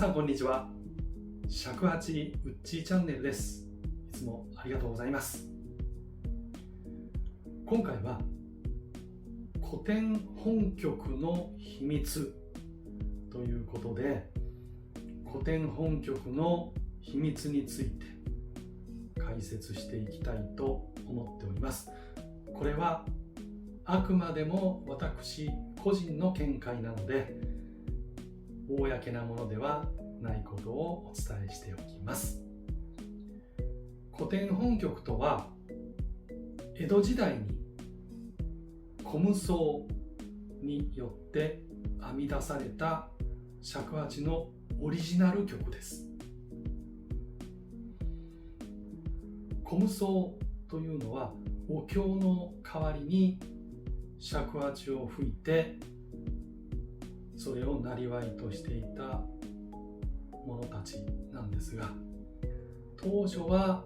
さんこんにちは。尺八ウッチーチャンネルです。いつもありがとうございます。今回は古典本曲の秘密ということで、古典本曲の秘密について解説していきたいと思っております。これはあくまでも私個人の見解なので、公なものではないことをお伝えしておきます。古典本曲とは、江戸時代に虚無僧によって編み出された尺八のオリジナル曲です。虚無僧というのは、お経の代わりに尺八を吹いてそれを生業としていた者たちなんですが、当初は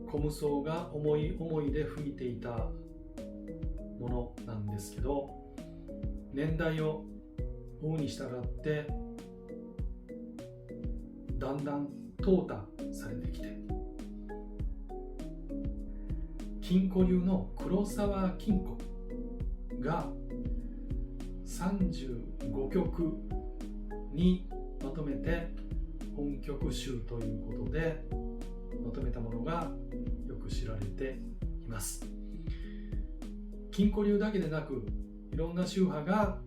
虚無僧が思い思いで吹いていたものなんですけど、年代を追うに従ってだんだん淘汰されてきて、金庫流の黒沢金庫が35曲にまとめて本曲集ということでまとめたものがよく知られています。金庫流だけでなく、いろんな宗派が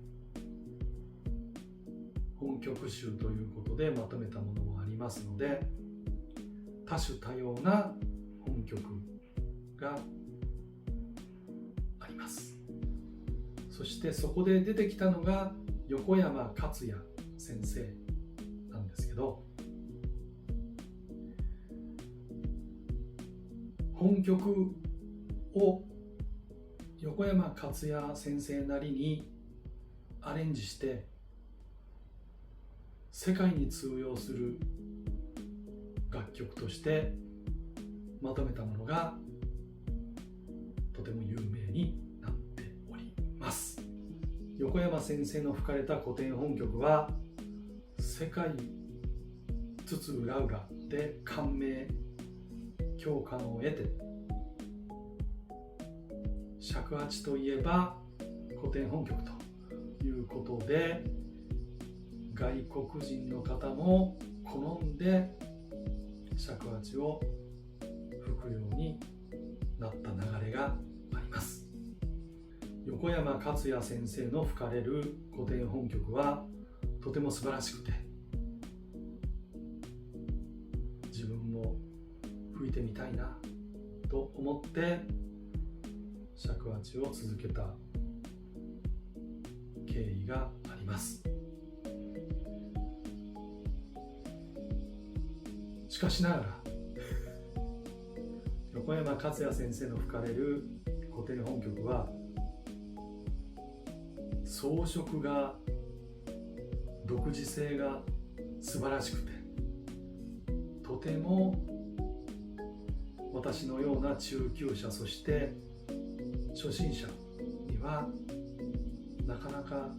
本曲集ということでまとめたものもありますので、多種多様な本曲があります。そしてそこで出てきたのが横山勝也先生なんですけど、本曲を横山勝也先生なりにアレンジして世界に通用する楽曲としてまとめたものがとても有名になっております。横山先生の吹かれた古典本曲は世界津々浦々で感銘共感を得て、尺八といえば古典本曲ということで、外国人の方も好んで尺八を吹くようになった流れがあります。横山勝也先生の吹かれる古典本曲はとても素晴らしくて、自分も吹いてみたいなと思って尺八を続けた経緯があります。しかしながら横山勝也先生の吹かれる古典本曲は装飾が独自性が素晴らしくて、とても私のような中級者、そして初心者にはなかなか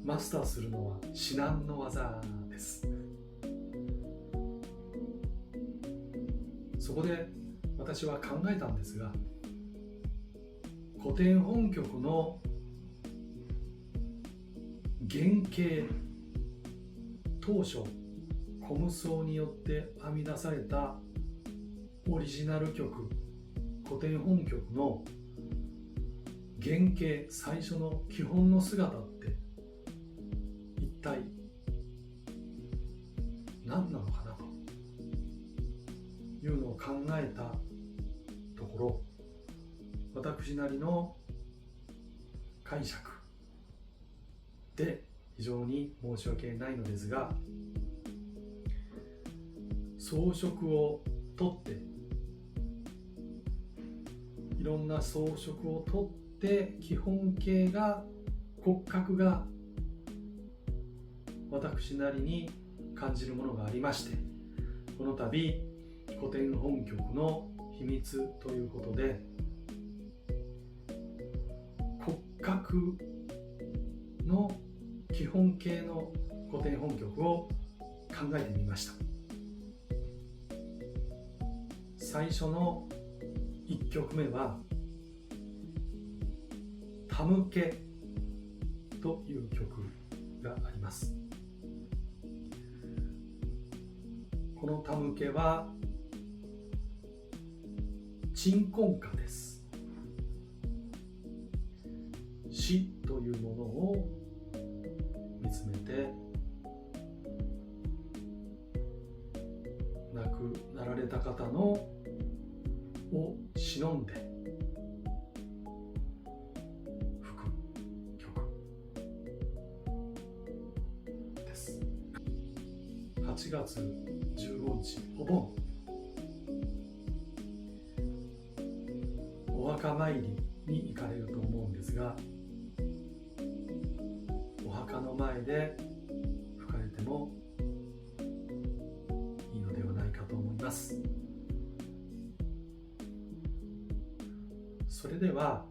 マスターするのは至難の技です。そこで私は考えたんですが、古典本曲の原型、当初虚無僧によって編み出されたオリジナル曲、古典本曲の原型、最初の基本の姿って一体何なのかなというのを考えたところ、私なりの解釈で非常に申し訳ないのですが、装飾をとって、いろんな装飾をとって基本形が、骨格が私なりに感じるものがありまして、この度古典本曲の秘密ということで、骨格の基本形の古典本曲を考えてみました。最初の1曲目は「たむけ」という曲があります。このたむけは鎮魂歌です。死というものを見つめて亡くなられた方のを忍んで吹く曲です。8月15日お盆、お墓参りに行かれると思うんですが、お墓の前で吹かれてもいいのではないかと思います。それでは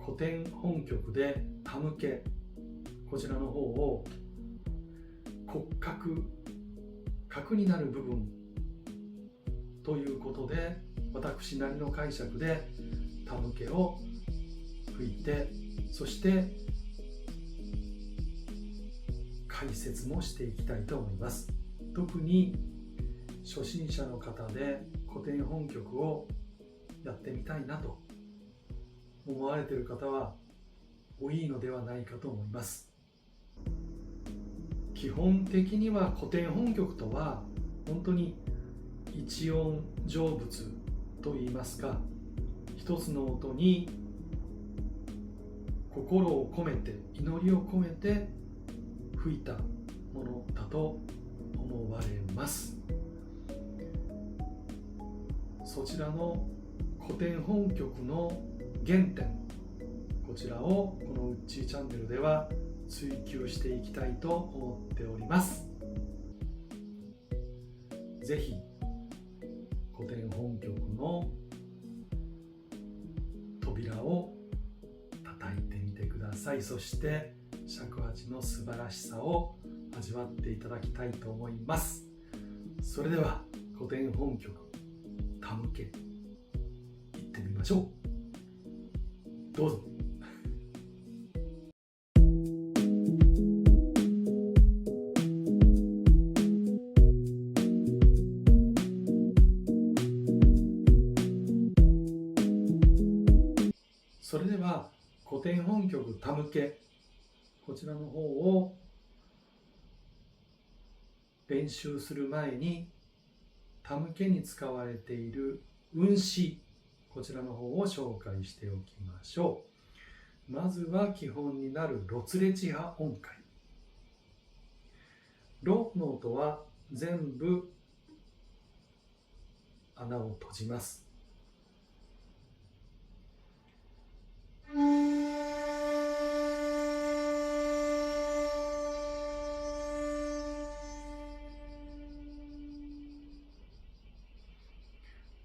古典本曲で「たむけ」、こちらの方を骨格、核になる部分ということで、私なりの解釈でたむけを吹いて、そして解説もしていきたいと思います。特に初心者の方で古典本曲をやってみたいなと思われている方は多いのではないかと思います。基本的には古典本曲とは本当に一音成仏といいますか、一つの音に心を込めて、祈りを込めて吹いたものだと思われます。そちらの古典本曲の原点、こちらをこのうっちーチャンネルでは追求していきたいと思っております。ぜひ古典本曲の扉を叩いてみてください。そして尺八の素晴らしさを味わっていただきたいと思います。それでは古典本曲「たむけ」いってみましょう。どうぞ。それでは古典本曲「たむけ」、こちらの方を練習する前に、たむけに使われている運指、こちらの方を紹介しておきましょう。まずは基本になるロツレチハ音階。ロの音は全部穴を閉じます。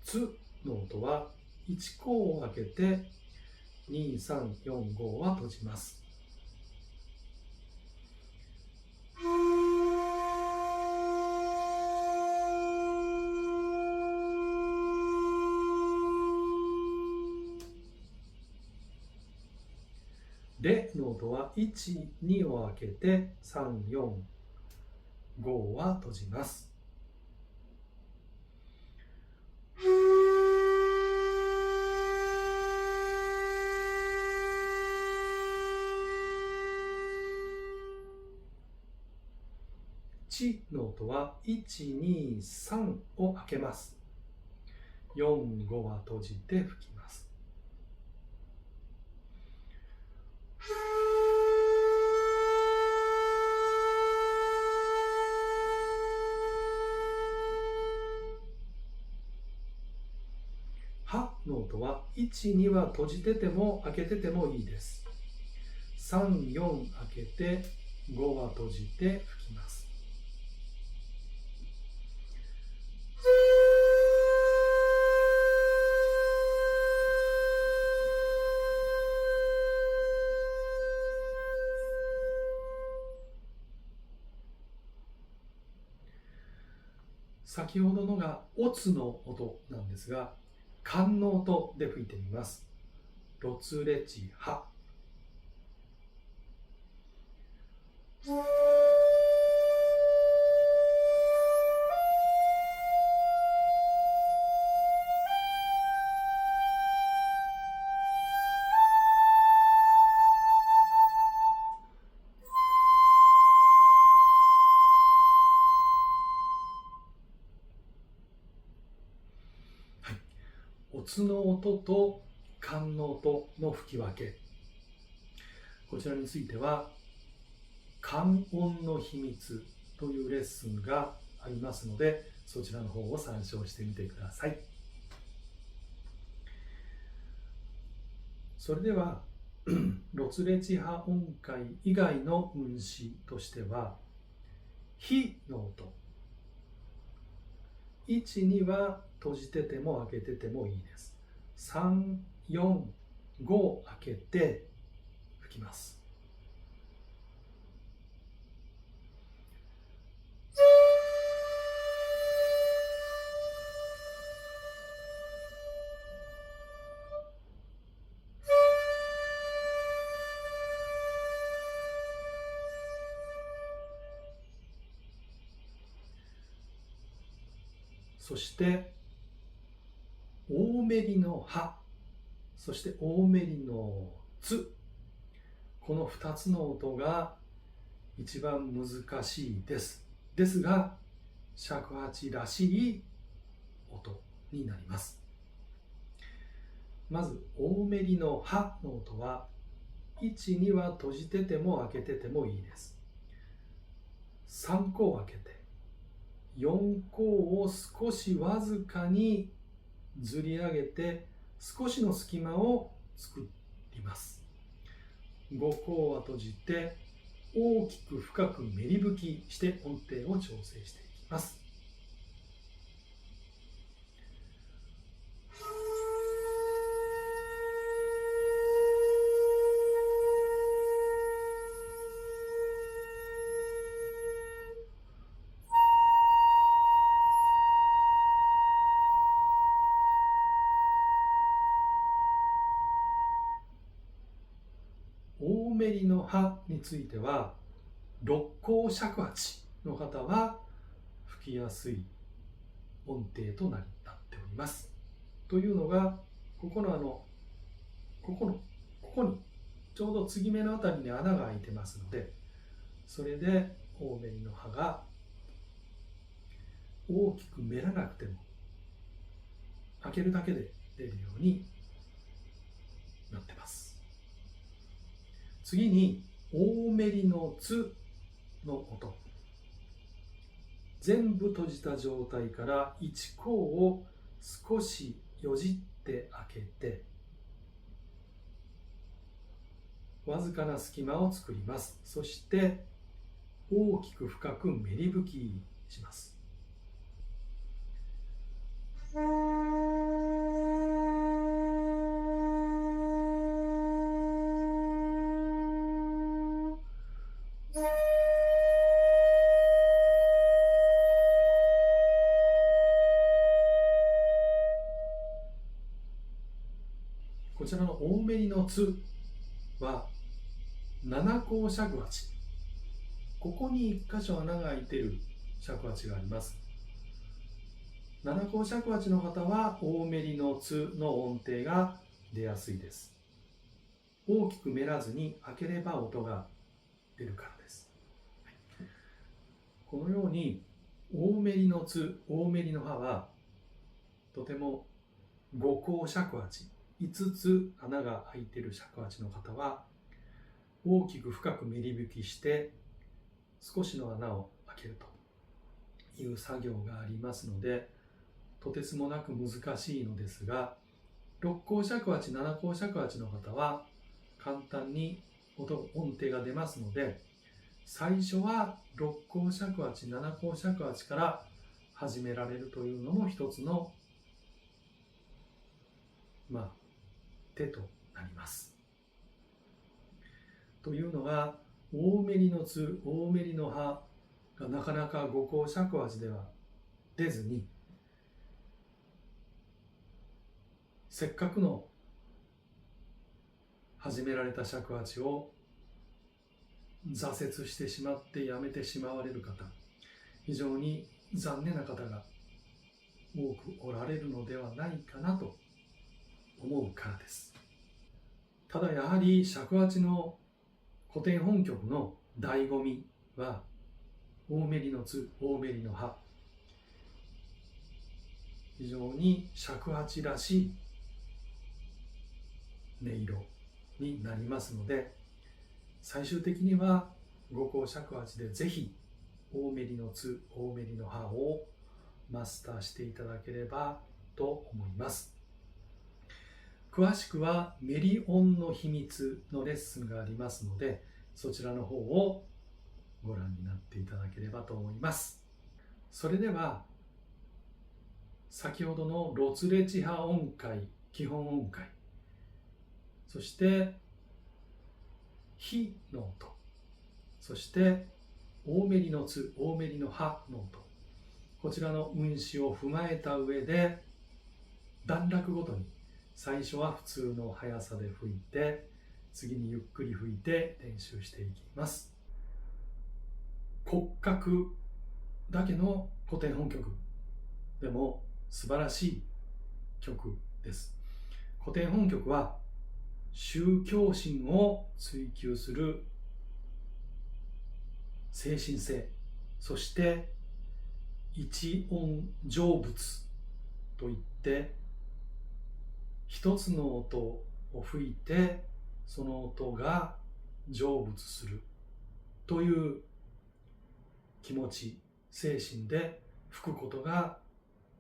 ツの音は1項を開けて2、3、4、5は閉じます。レの音は1、2を開けて3、4、5は閉じます。チの音は1、2、3を開けます。4、5は閉じて吹きます。ハの音は1、2は閉じてても開けててもいいです。3、4開けて5は閉じて吹きます。先ほどのがオツの音なんですが、カンの音で吹いてみます。ロツレチハ。オツの音とカンの音の吹き分け、こちらについてはカン音の秘密というレッスンがありますので、そちらの方を参照してみてください。それではロツレチハ音階以外の運指としては、ヒの音、1、2は閉じてても開けててもいいです。3、4、5開けて吹きます。そして大めりのハ、そして大めりのツ、この2つの音が一番難しいです。ですが尺八らしい音になります。まず大めりのハの音は、1、2は閉じてても開けててもいいです。3個開けて4個を少しわずかにずり上げて少しの隙間を作ります。5個は閉じて大きく深くめり吹きして音程を調整していきます。大めりのハについては、六甲尺八の方は吹きやすい音程となっております。というのが、ここにちょうど継ぎ目のあたりに穴が開いてますので、それで大めりのハが大きくめらなくても開けるだけで出るようになってます。次に大めりのツの音、全部閉じた状態から1項を少しよじって開けてわずかな隙間を作ります。そして大きく深くめり吹きします。こちらの大めりのツは7項尺八、ここに1箇所穴が開いている尺八があります。7項尺八の方は大めりのツの音程が出やすいです。大きくめらずに開ければ音が出るからです。このように大めりのツ、大めりのハはとても5項尺八、5つ穴が開いている尺八の方は大きく深くめり吹きして少しの穴を開けるという作業がありますので、とてつもなく難しいのですが、6項尺八、7項尺八の方は簡単に音程が出ますので、最初は6項尺八、7項尺八から始められるというのも一つの手となります。というのが、大めりのツ、大めりのハがなかなか5項尺八では出ずに、せっかくの始められた尺八を挫折してしまってやめてしまわれる方、非常に残念な方が多くおられるのではないかなと思うからです。ただやはり尺八の古典本曲の醍醐味は、大メリの津、大メリの葉、非常に尺八らしい音色になりますので、最終的には五香尺八でぜひ大メリの津、大メリの葉をマスターしていただければと思います。詳しくはメリ音の秘密のレッスンがありますので、そちらの方をご覧になっていただければと思います。それでは先ほどのロツレチハ音階、基本音階、そしてヒの音、そして大メリの津、大メリの葉の音、こちらの運指を踏まえた上で、段落ごとに最初は普通の速さで吹いて、次にゆっくり吹いて練習していきます。骨格だけの古典本曲でも素晴らしい曲です。古典本曲は宗教心を追求する精神性、そして一音成仏といって一つの音を吹いてその音が成仏するという気持ち、精神で吹くことが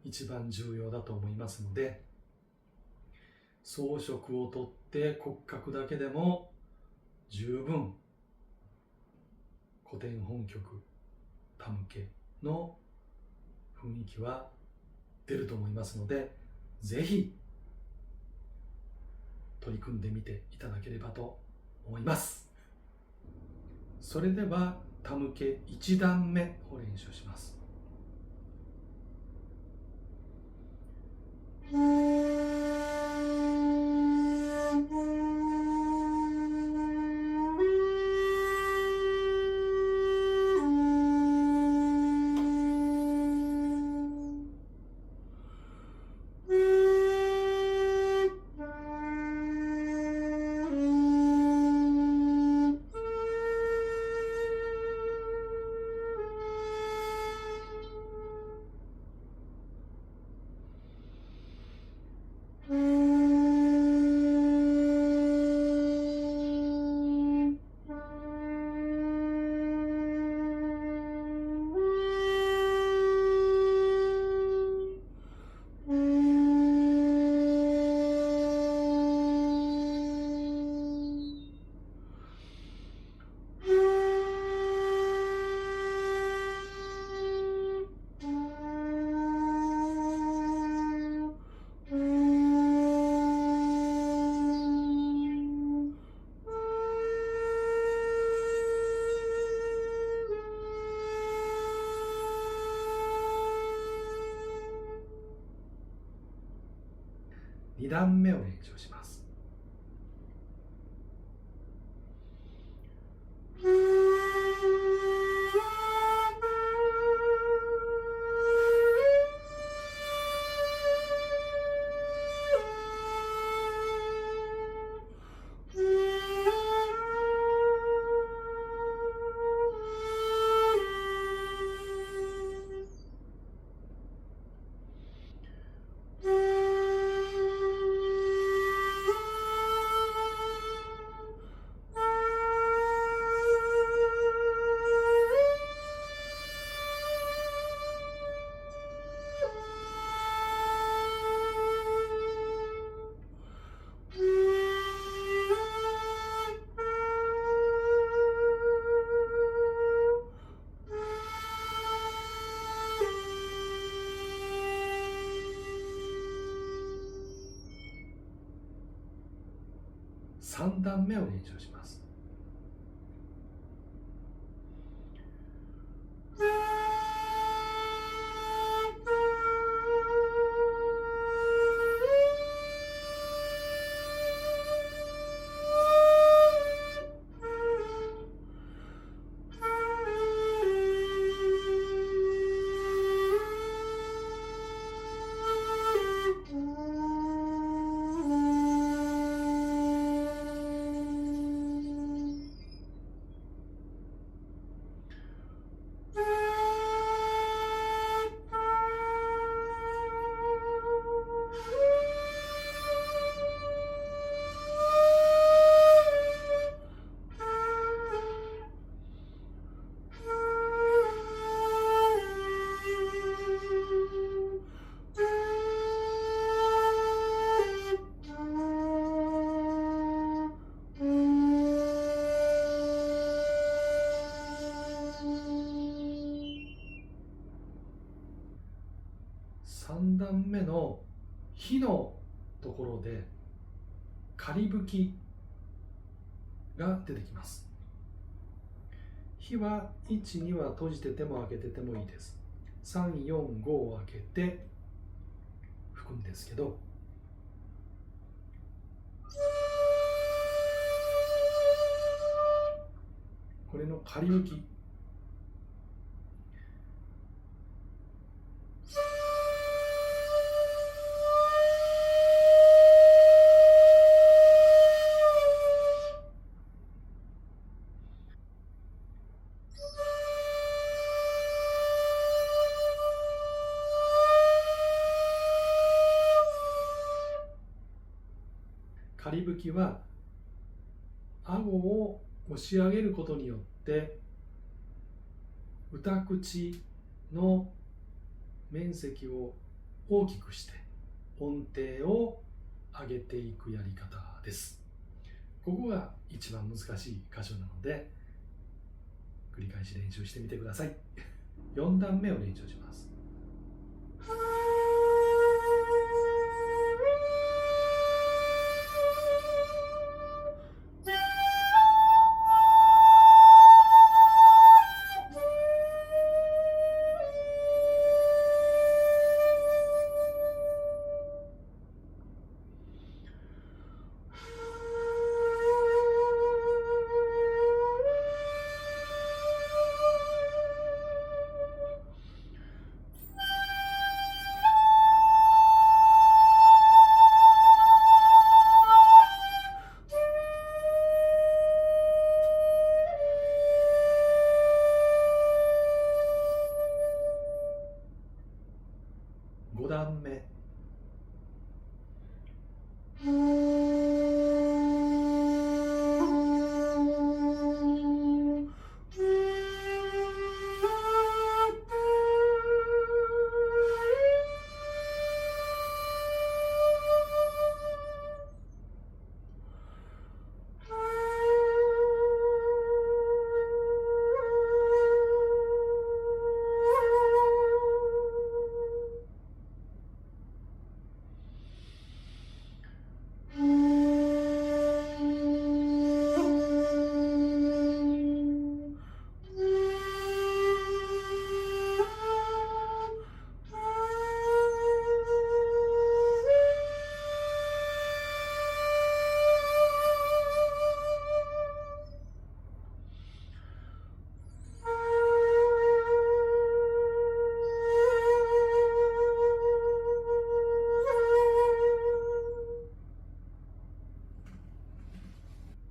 一番重要だと思いますので、装飾をとって骨格だけでも十分古典本曲タムケの雰囲気は出ると思いますので、ぜひ取り組んでみていただければと思います。それではタムケ1段目を練習します。2段目を練習します。3段目を練習します。3段目の火のところで仮吹きが出てきます。火は1、2は閉じてても開けててもいいです。3、4、5を開けて吹くんですけど、これの仮吹き、仮吹きは顎を押し上げることによって歌口の面積を大きくして音程を上げていくやり方です。ここが一番難しい箇所なので繰り返し練習してみてください。4段目を練習します。5段目。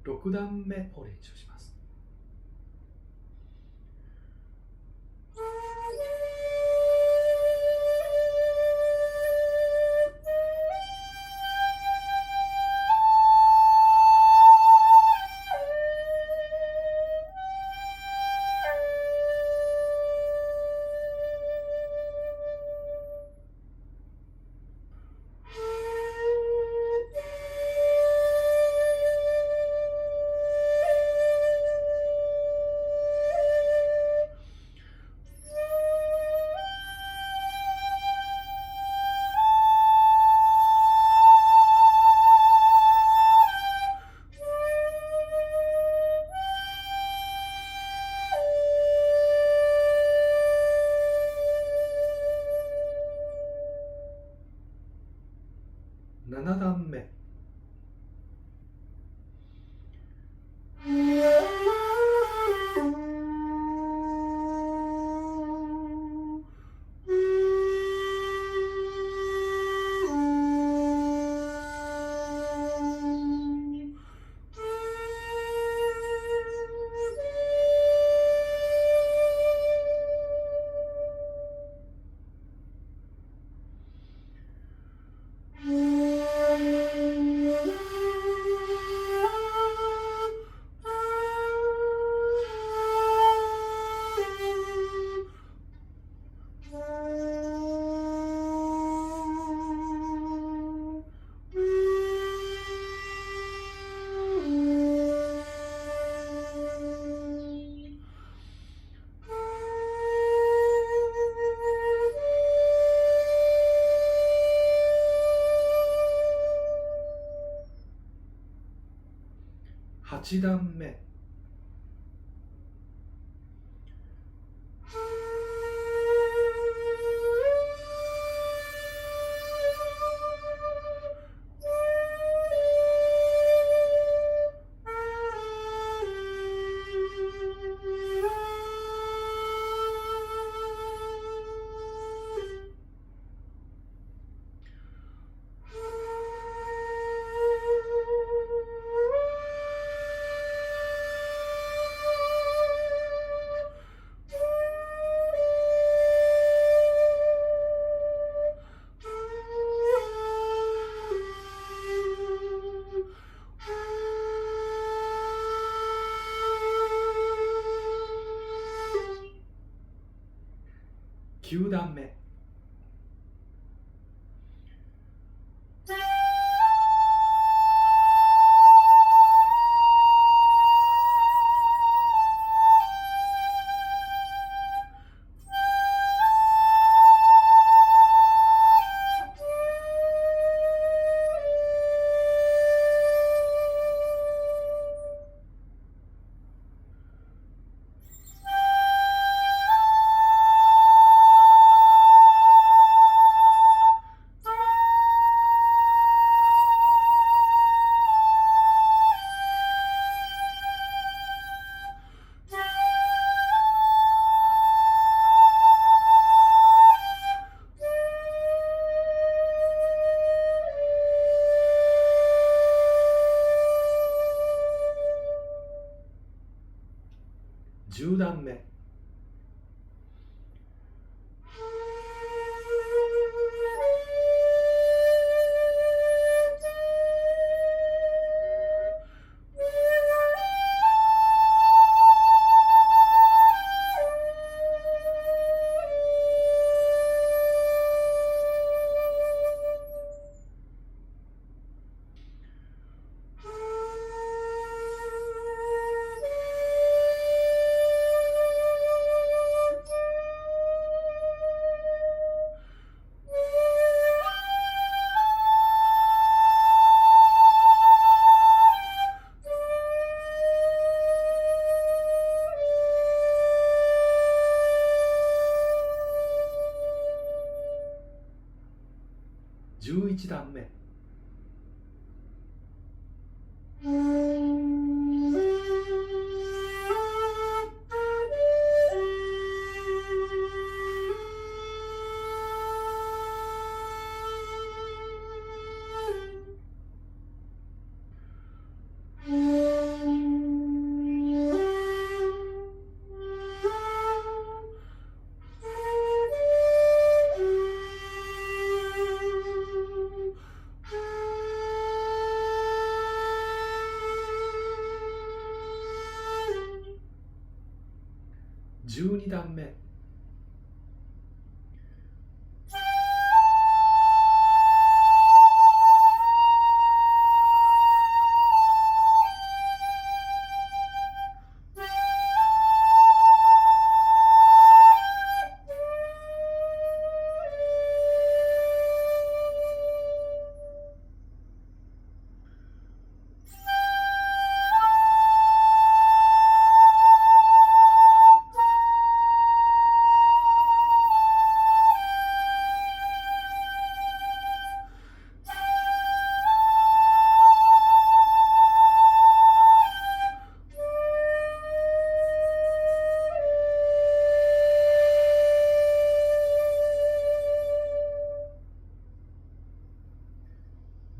6段目を練習します。7段目。8段目。9段目。10段目。11段目。12段目。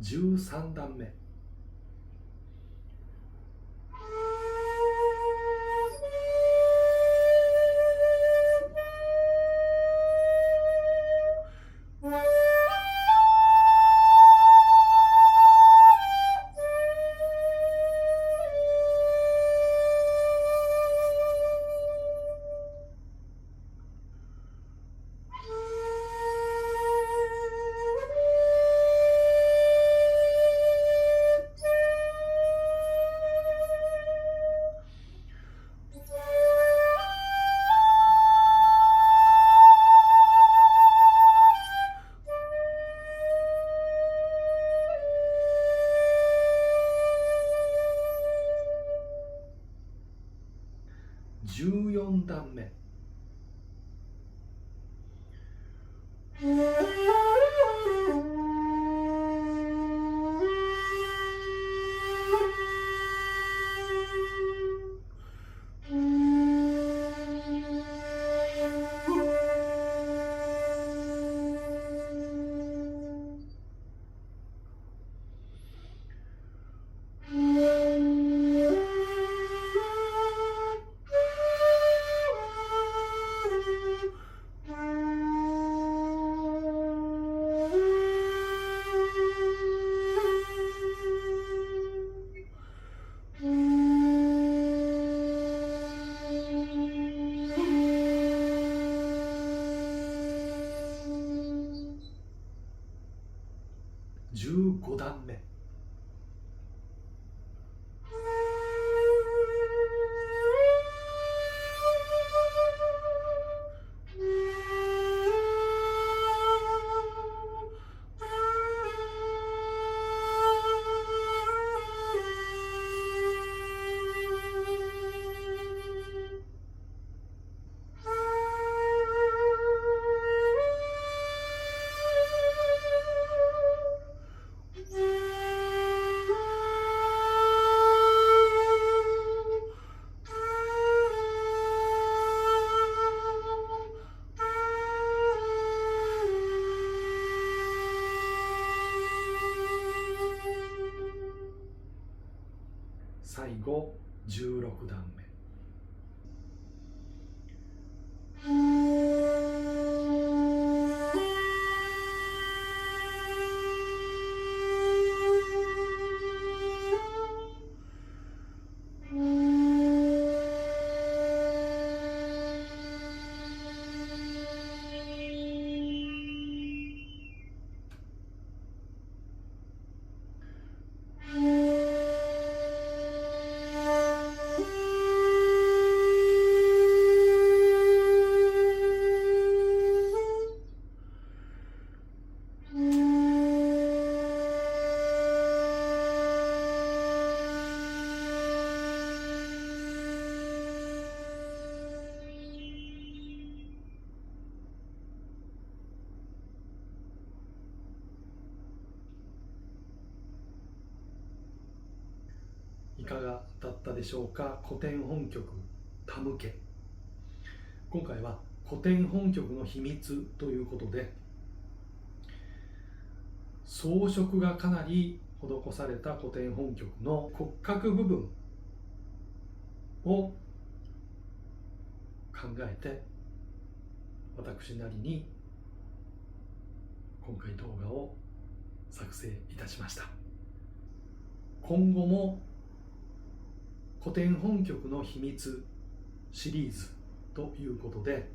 13段目。14段目。15段目。最後16段目。いかがだったでしょうか。古典本曲タムケ。今回は古典本曲の秘密ということで、装飾がかなり施された古典本曲の骨格部分を考えて、私なりに今回動画を作成いたしました。今後も古典本曲の秘密シリーズということで、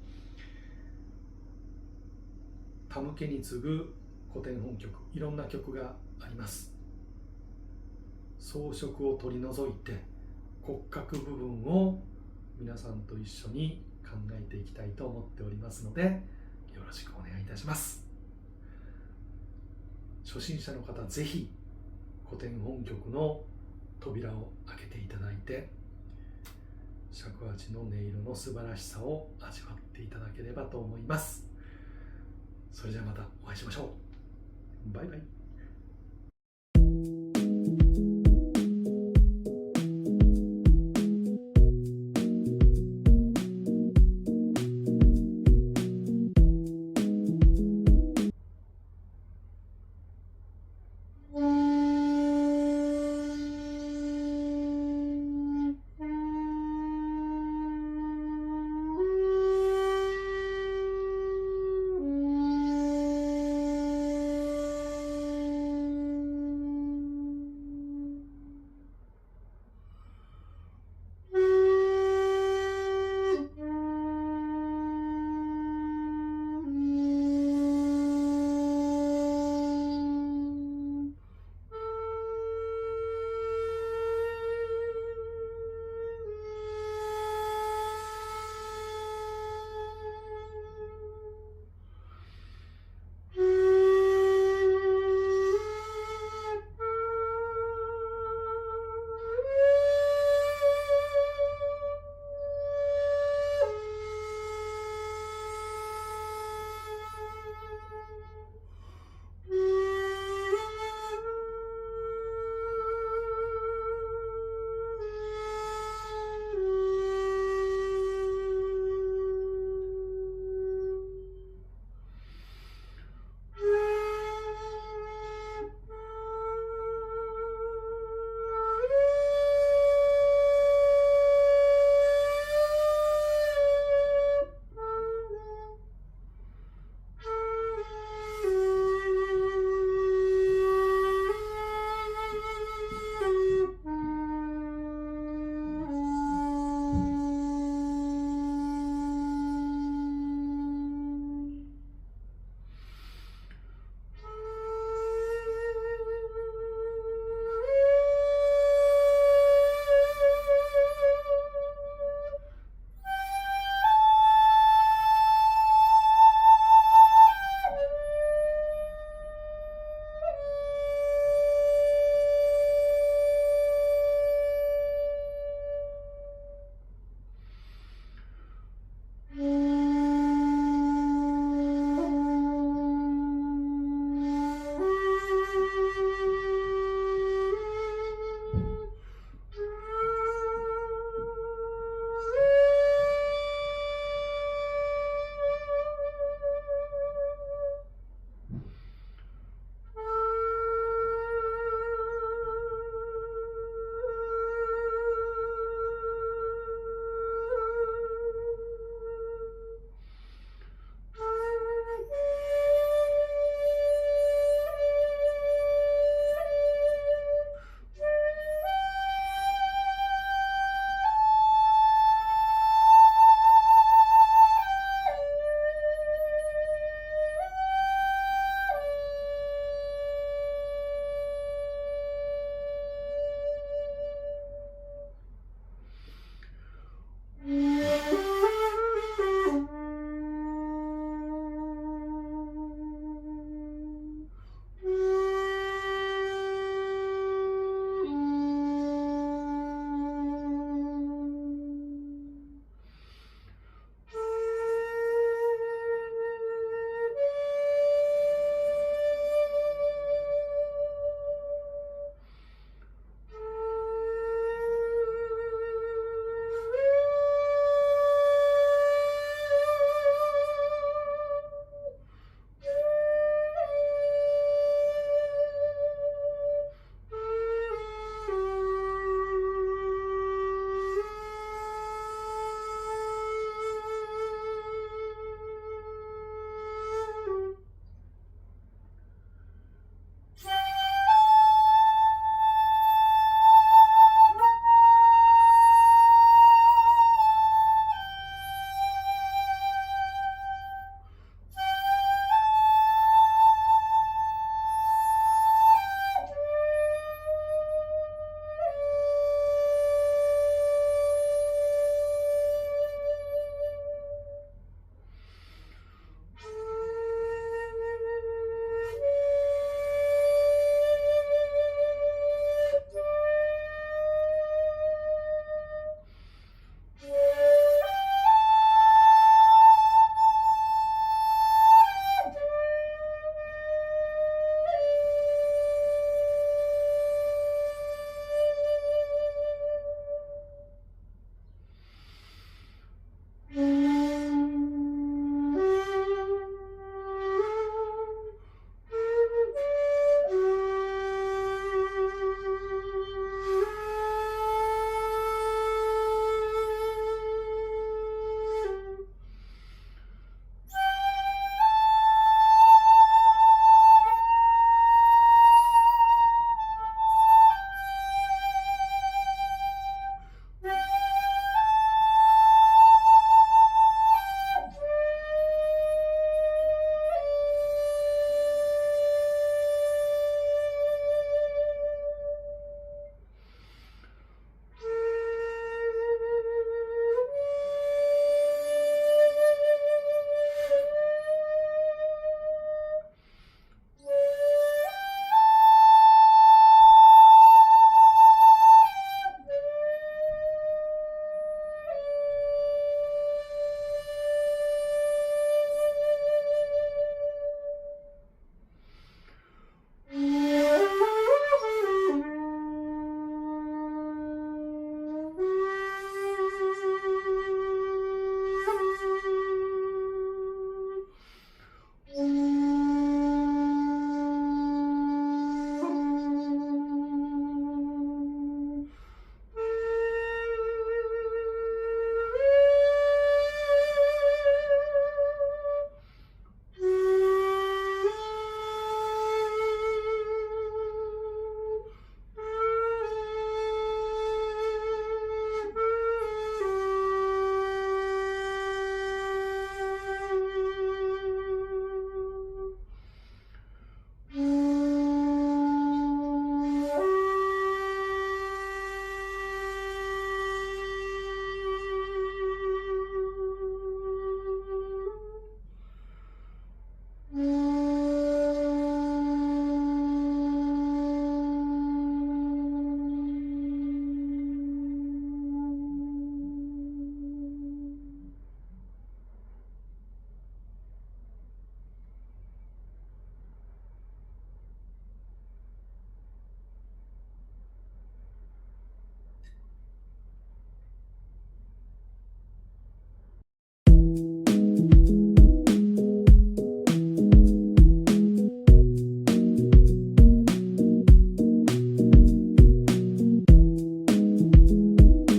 タムケに次ぐ古典本曲、いろんな曲があります。装飾を取り除いて骨格部分を皆さんと一緒に考えていきたいと思っておりますので、よろしくお願いいたします。初心者の方、ぜひ古典本曲の扉を開けていただいて、尺八の音色の素晴らしさを味わっていただければと思います。それじゃあまたお会いしましょう。バイバイ。